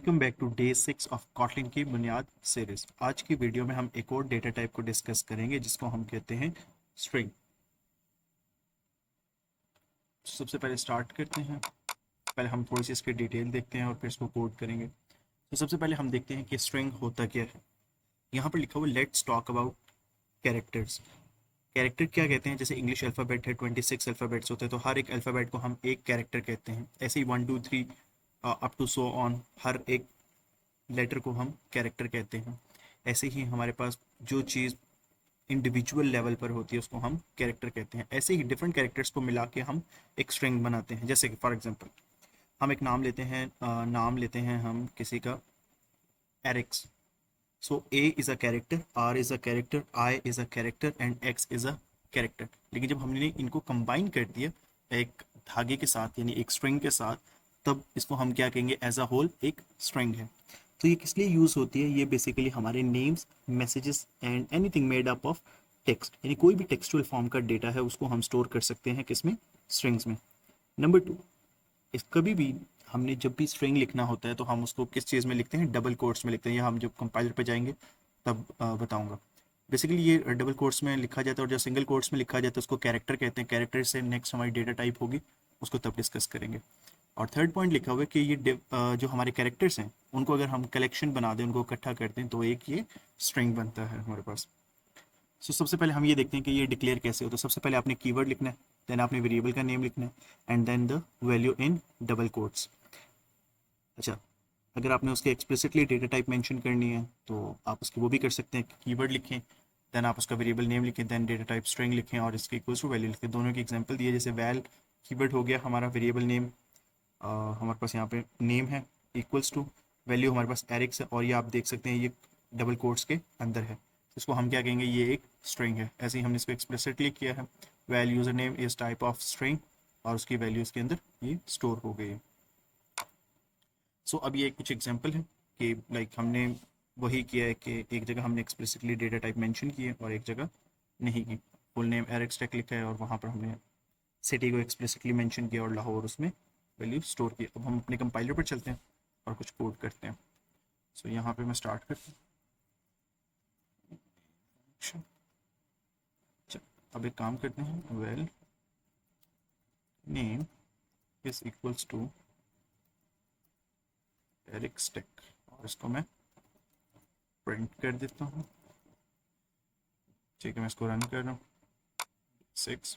Welcome back to day 6 of Kotlin की बुनियाद series. आज की वीडियो में हम एक और डेटा टाइप को डिस्कस करेंगे जिसको हम कहते हैं स्ट्रिंग। सबसे पहले स्टार्ट करते हैं। पहले हम थोड़ी सी इसकी डिटेल देखते हैं और फिर इसको कोड करेंगे। तो सबसे पहले हम देखते हैं कि स्ट्रिंग होता क्या है। यहाँ पर लिखा हुआ let's talk about characters. Character क्या कहते हैं? जैसे इंग्लिश अल्फ़ाबेट है, 26 अल्फ़ाबेट्स होते हैं, तो हर एक अल्फ़ाबेट को हम एक कैरेक्टर कहते हैं। ऐसे ही 1 2 3 अप टू सो ऑन, हर एक लेटर को हम कैरेक्टर कहते हैं। ऐसे ही हमारे पास जो चीज़ इंडिविजुअल लेवल पर होती है उसको हम कैरेक्टर कहते हैं। ऐसे ही डिफरेंट कैरेक्टर्स को मिला के हम एक स्ट्रिंग बनाते हैं। जैसे कि फॉर एग्जांपल हम एक नाम लेते हैं, नाम लेते हैं हम किसी का एरिक्स। So A is a character, R is a character, I is a character and X is a character. लेकिन जब हमने इनको कंबाइन कर दिया एक धागे के साथ, यानी एक स्ट्रिंग के साथ, तब इसको हम क्या कहेंगे? एज अ होल एक स्ट्रिंग है। तो ये किस लिए यूज़ होती है? ये बेसिकली हमारे names, messages and anything made up of text, यानी कोई भी टेक्सचुअल फॉर्म का डेटा है उसको हम स्टोर कर सकते हैं किसमें? स्ट्रिंग्स में। नंबर टू, इस कभी भी हमने जब भी स्ट्रिंग लिखना होता है तो हम उसको किस चीज़ में लिखते हैं? डबल कोट्स में लिखते हैं। या हम जब कंपाइलर पे जाएंगे तब बताऊंगा। बेसिकली ये डबल कोट्स में लिखा जाता है, और जो सिंगल कोट्स में लिखा जाता है उसको कैरेक्टर कहते हैं। कैरेक्टर से नेक्स्ट हमारी डेटा टाइप होगी, उसको तब डिस्कस करेंगे। और थर्ड पॉइंट लिखा हुआ है कि ये जो हमारे कैरेक्टर्स हैं उनको अगर हम कलेक्शन बना दें, उनको इकट्ठा करते हैं, तो एक ये स्ट्रिंग बनता है हमारे पास। सो सबसे पहले हम ये देखते हैं कि ये डिक्लेयर कैसे होता है। सबसे पहले आपने कीवर्ड लिखना है, देन आपने वेरिएबल का नेम लिखना है, and then the value in double quotes. अच्छा, अगर आपने उसके एक्सप्लिसिटली डेटा टाइप मेंशन करनी है तो आप उसकी वो भी कर सकते हैं। कीवर्ड लिखें, देन आप उसका वेरिएबल नेम लिखें, देन डेटा टाइप स्ट्रिंग लिखें और इसके इक्वल्स टू वैल्यू लिखें। दोनों की एग्जांपल दिए, जैसे वैल कीवर्ड हो गया हमारा, वेरिएबल नेम हमारे पास यहाँ पे नेम है, इक्वल्स टू वैल्यू हमारे पास एरिक्स है, और ये आप देख सकते हैं ये डबल कोट्स के अंदर है। इसको हम क्या कहेंगे? ये एक स्ट्रिंग है। ऐसे ही हमने इसको एक्सप्लिसिटली किया है, val user name is type of string, और उसकी वैल्यू इसके अंदर ये स्टोर हो गई है। सो अब ये कुछ एग्जांपल है कि लाइक हमने वही किया है कि एक जगह हमने एक्सप्लिसिटली डेटा टाइप मेंशन की है और एक जगह नहीं की। फुल नेम एरिक्स टेक लिखा है और वहाँ पर हमने सिटी को एक्सप्लिसिटली मेंशन किया और लाहौर उसमें वैल्यू स्टोर की। अब हम अपने कंपाइलर पर चलते हैं और कुछ कोड करते हैं। सो यहाँ पे मैं स्टार्ट करता हूँ। अच्छा, अब एक काम करते हैं, well name is equals to Eric's tech, और इसको मैं प्रिंट कर देता हूँ। ठीक है, मैं इसको रन कर रहा हूँ। 6।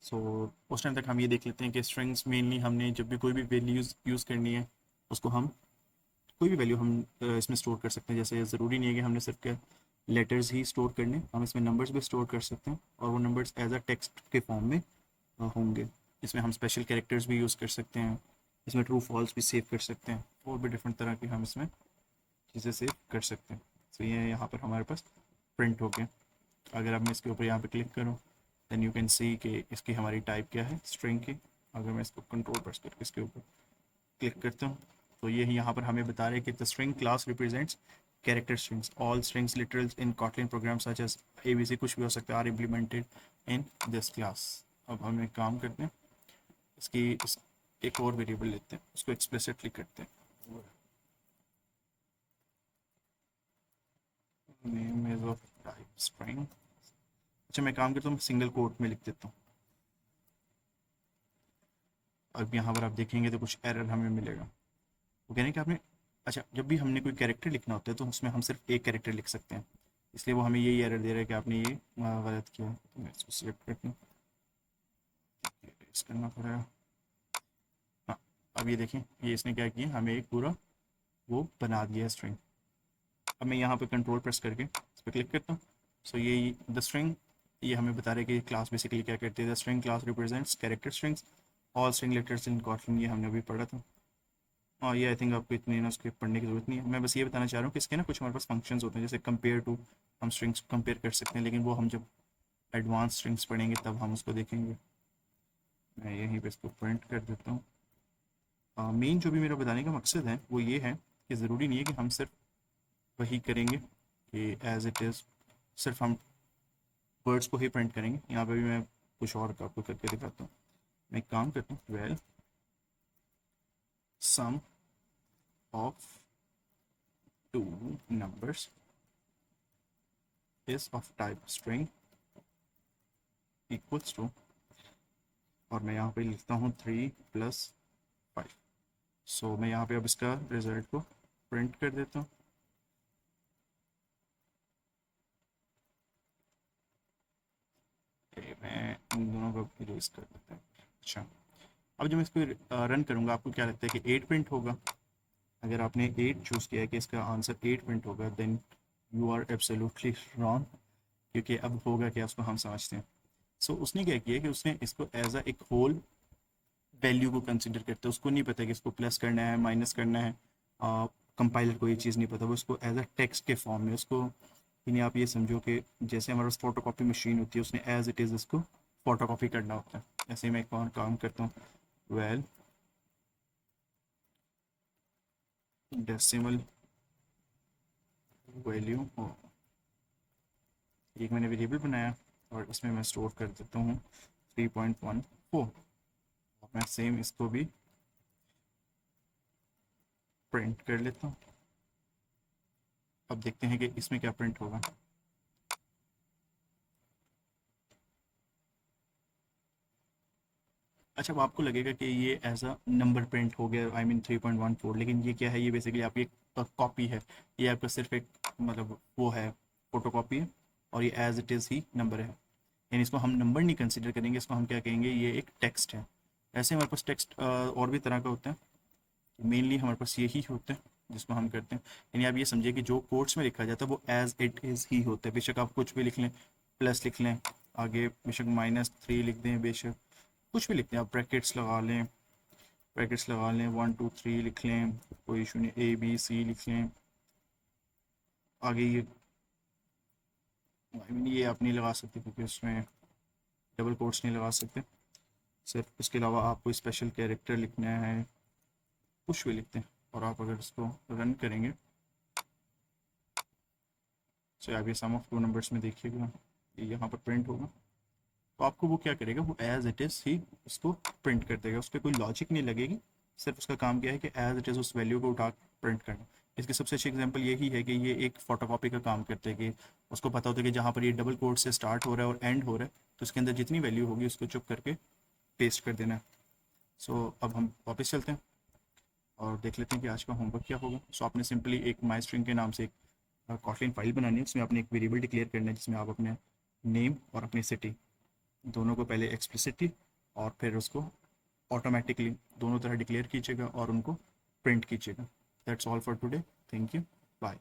सो उस टाइम तक हम ये देख लेते हैं कि स्ट्रिंग्स मेनली हमने जब भी कोई भी वैल्यूज़ यूज़ करनी है उसको हम कोई भी वैल्यू हम इसमें स्टोर कर सकते हैं। जैसे ज़रूरी नहीं है कि हमने सिर्फ क्या लेटर्स ही स्टोर करने, हम इसमें नंबर्स भी स्टोर कर सकते हैं और वो नंबर्स एज अ टेक्स्ट के फॉर्म में होंगे। इसमें हम स्पेशल कैरेक्टर्स भी यूज़ कर सकते हैं, इसमें ट्रू फॉल्स भी सेव कर सकते हैं, और भी डिफरेंट तरह की हम इसमें चीज़ें सेव कर सकते हैं। तो ये यहाँ पर हमारे पास प्रिंट हो गया। अगर अब मैं इसके ऊपर यहाँ पे क्लिक करूँ, देन यू कैन सी कि इसकी हमारी टाइप क्या है, स्ट्रिंग की। अगर मैं इसको कंट्रोल प्रेस करके इसके ऊपर क्लिक करता हूँ तो ये यहाँ पर हमें बता रहे हैं कि the string class represents character strings, all strings literals in Kotlin program such as ABC, कुछ भी हो सकता है, are implemented in this class. अब हम एक काम करते हैं, एक और वेरिएबल लेते हैं, उसको एक्सप्लिसिटली करते हैं, name is of type string. अच्छा, मैं काम करता हूँ, सिंगल कोट में लिख देता हूँ। अब यहाँ पर आप देखेंगे तो कुछ एरर हमें मिलेगा। वो कहने कि आपने, अच्छा, जब भी हमने कोई कैरेक्टर लिखना होता है तो उसमें हम सिर्फ एक कैरेक्टर लिख सकते हैं, इसलिए वो हमें यही एरर दे रहा है कि आपने ये गलत किया। तो मैं इसको सेव करता हूँ, इस करना पड़ेगा। हाँ, अब ये देखें, ये इसने क्या किया, हमें एक पूरा वो बना दिया स्ट्रिंग। अब मैं यहाँ पे कंट्रोल प्रेस करके इस पर क्लिक करता हूँ। सो ये द स्ट्रिंग, ये हमें बता रहे हैं कि क्लास बेसिकली क्या करती है। The string class represents character strings, all string letters in Kotlin, ये हमने अभी पढ़ा था। और ये आई थिंक आपको इतनी ना उसके पढ़ने की ज़रूरत नहीं है। मैं बस ये बताना चाह रहा हूँ कि इसके ना कुछ हमारे पास फंक्शंस होते हैं, जैसे कंपेयर टू, हम स्ट्रिंग्स कंपेयर कर सकते हैं, लेकिन वो हम जब एडवांस स्ट्रिंग्स पढ़ेंगे तब हम उसको देखेंगे। मैं यहीं पे इसको प्रिंट कर देता हूँ। मेन जो भी मेरा बताने का मकसद है वो ये है कि ज़रूरी नहीं है कि हम सिर्फ वही करेंगे कि एज इट इज़ सिर्फ हम वर्ड्स को ही प्रिंट करेंगे। यहाँ पे भी मैं कुछ और आपको करके दिखाता हूँ। मैं एक काम करता हूँ, well sum of two numbers is of type string equals to, और मैं यहाँ पे लिखता हूँ 3+5। सो मैं यहाँ पे अब इसका रिजल्ट को प्रिंट कर देता हूँ। मैं इन दोनों को इरेज कर देता हूँ। अच्छा, अब जब मैं इसको रन करूँगा आपको क्या लगता है कि 8 प्रिंट होगा? अगर आपने 8 चूज़ किया है कि इसका आंसर 8 प्रिंट होगा, then you are absolutely wrong, क्योंकि अब होगा क्या उसको हम समझते हैं। सो उसने क्या किया कि उसने इसको एज अ एक होल वैल्यू को कंसिडर करते हैं। उसको नहीं पता कि इसको प्लस करना है, माइनस करना है, कंपाइलर को ये चीज़ नहीं पता, वो इसको एज अ टेक्स्ट के फॉर्म में उसको, यानी आप ये समझो कि जैसे हमारे पास फोटो कॉपी मशीन होती है, उसने एज इट इज़ इसको फोटो कॉपी करना होता है। ऐसे ही मैं एक और काम करता हूँ, वेल डेसिमल वैल्यू हो, एक मैंने वेरिएबल बनाया और इसमें मैं स्टोर कर देता हूँ 3.14। मैं सेम इसको भी प्रिंट कर लेता हूँ। अब देखते हैं कि इसमें क्या प्रिंट होगा। अच्छा, अब आपको लगेगा कि ये एज अ नंबर प्रिंट हो गया, आई मीन 3.14, लेकिन ये क्या है? ये बेसिकली आपकी एक कॉपी है। ये आपका सिर्फ एक मतलब वो है, फोटो कॉपी है, और ये एज इट इज़ ही नंबर है। यानी इसको हम नंबर नहीं कंसिडर करेंगे, इसको हम क्या कहेंगे, ये एक टेक्स्ट है। ऐसे हमारे पास टेक्स्ट और भी तरह का होता है, मेनली हमारे पास यही होता है जिसको हम करते हैं। यानी आप ये समझिए कि जो कोड्स में लिखा जाता है वो एज इट इज़ ही होता है। बेशक आप कुछ भी लिख लें, प्लस लिख लें, आगे बेशक -3 लिख दें, बेशक कुछ भी लिखते हैं आप, ब्रैकेट्स लगा लें, ब्रैकेट्स लगा लें, 1 2 3 लिख लें, कोई इशू नहीं, ABC लिख लें। आगे ये आई मीन ये आप नहीं लगा सकते क्योंकि उसमें डबल कोट्स नहीं लगा सकते। सिर्फ उसके अलावा आप कोई स्पेशल कैरेक्टर लिखना है, कुछ भी लिखते हैं, और आप अगर इसको रन करेंगे, तो आप ये सम ऑफ टू नंबर्स में देखिएगा, ये यहाँ पर प्रिंट होगा। तो आपको वो क्या करेगा, वो एज इट इज़ ही उसको प्रिंट कर देगा, उस पर कोई लॉजिक नहीं लगेगी। सिर्फ उसका काम क्या है कि एज इट इज़ उस वैल्यू को उठा प्रिंट करना। इसकी सबसे अच्छी एग्जांपल यही है कि ये एक फोटोकॉपी का काम करते हैं, कि उसको पता होता है कि जहाँ पर ये डबल कोड से स्टार्ट हो रहा है और एंड हो रहा है, तो उसके अंदर जितनी वैल्यू होगी उसको चुप करके पेस्ट कर देना है। सो अब हम वापस चलते हैं और देख लेते हैं कि आज का होमवर्क क्या होगा। सो आपने सिंपली एक माई स्ट्रिंग के नाम से एक कॉटलिन फाइल बनानी है, उसमें आपने एक वेरिएबल डिक्लेयर करना है जिसमें आप अपने नेम और अपनी सिटी दोनों को पहले एक्सप्लिसिटली और फिर उसको ऑटोमेटिकली दोनों तरह डिक्लेयर कीजिएगा और उनको प्रिंट कीजिएगा। That's all for today, thank you, bye.